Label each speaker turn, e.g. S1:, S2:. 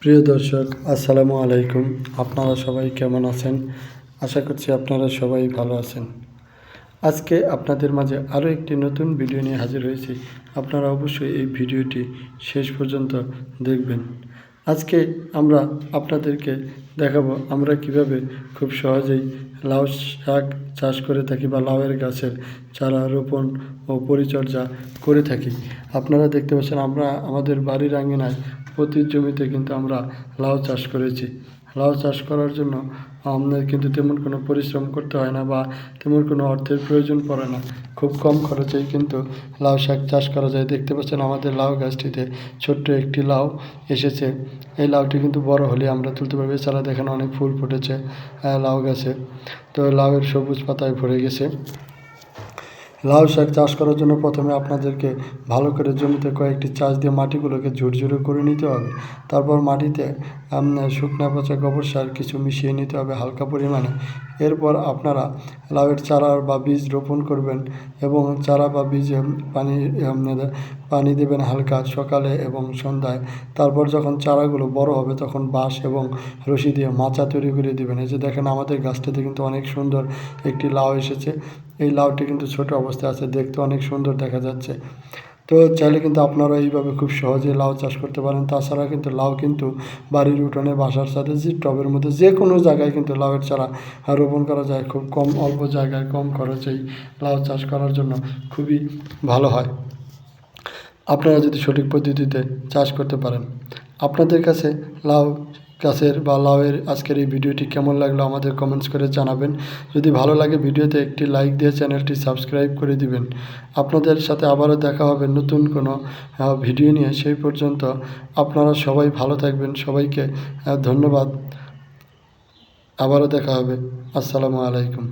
S1: প্রিয় দর্শক, আসসালামু আলাইকুম। আপনারা সবাই কেমন আছেন? আশা করছি আপনারা সবাই ভালো আছেন। আজকে আপনাদের মাঝে আরও একটি নতুন ভিডিও নিয়ে হাজির হয়েছি। আপনারা অবশ্যই এই ভিডিওটি শেষ পর্যন্ত দেখবেন। আজকে আমরা আপনাদেরকে দেখাবো আমরা কিভাবে খুব সহজেই লাউ শাক চাষ করে থাকি বা লাউয়ের গাছের চারা রোপণ ও পরিচর্যা করে থাকি। আপনারা দেখতে পাচ্ছেন আমরা আমাদের বাড়ির আঙিনায় প্রতি জমিতে কিন্তু আমরা লাউ চাষ করেছি। লাউ চাষ করার জন্য আমাদের কিন্তু তেমন কোনো পরিশ্রম করতে হয় না বা তেমন কোনো অর্থের প্রয়োজন পড়ে না। খুব কম খরচেই কিন্তু লাউ শাক চাষ করা যায়। দেখতে পাচ্ছেন আমাদের লাউ গাছটিতে ছোট্ট একটি লাউ এসেছে। এই লাউটি কিন্তু বড় হলে আমরা তুলতে পারবো। এছাড়া দেখেন অনেক ফুল ফুটেছে লাউ গাছে। তো লাউয়ের সবুজ পাতায় ভরে গেছে। লাউ শাক চাষ করার জন্য প্রথমে আপনাদেরকে ভালো করে জমিতে কয়েকটি চাষ দিয়ে মাটিগুলোকে ঝুরঝুরে করে নিতে হবে। তারপর মাটিতে শুকনা পচা গোবর সার কিছু মিশিয়ে নিতে হবে হালকা পরিমাণে। এরপর আপনারা লাউয়ের চারা বা বীজ রোপণ করবেন এবং চারা বা বীজে পানি দেবেন হালকা সকালে এবং সন্ধ্যায়। তারপর যখন চারাগুলো বড় হবে তখন বাঁশ এবং রশি দিয়ে মাচা তৈরি করে দেবেন। এই যে দেখেন আমাদের গাছটাতে কিন্তু অনেক সুন্দর একটি লাউ এসেছে। এই লাউটি কিন্তু ছোট অবস্থায় আছে, দেখতে অনেক সুন্দর দেখা যাচ্ছে। তো চাইলে কিন্তু আপনারা এইভাবে খুব সহজে লাউ চাষ করতে পারেন। তাছাড়া কিন্তু লাউ কিন্তু বাড়ির উঠোনে বাসার সাথে যে টবের মধ্যে যে কোনো জায়গায় কিন্তু লাউয়ের চারা রোপণ করা যায়। খুব কম অল্প জায়গায় কম খরচেই লাউ চাষ করার জন্য খুবই ভালো হয় আপনারা যদি সঠিক পদ্ধতিতে চাষ করতে পারেন। আপনাদের কাছে লাউ গাছের বা লাউয়ের আজকের এই ভিডিওটি কেমন লাগলো আমাদের কমেন্টস করে জানাবেন। যদি ভালো লাগে ভিডিওতে একটি লাইক দিয়ে চ্যানেলটি সাবস্ক্রাইব করে দিবেন। আপনাদের সাথে আবারও দেখা হবে নতুন কোনো ভিডিও নিয়ে। সেই পর্যন্ত আপনারা সবাই ভালো থাকবেন। সবাইকে ধন্যবাদ। আবারও দেখা হবে। আসসালামু আলাইকুম।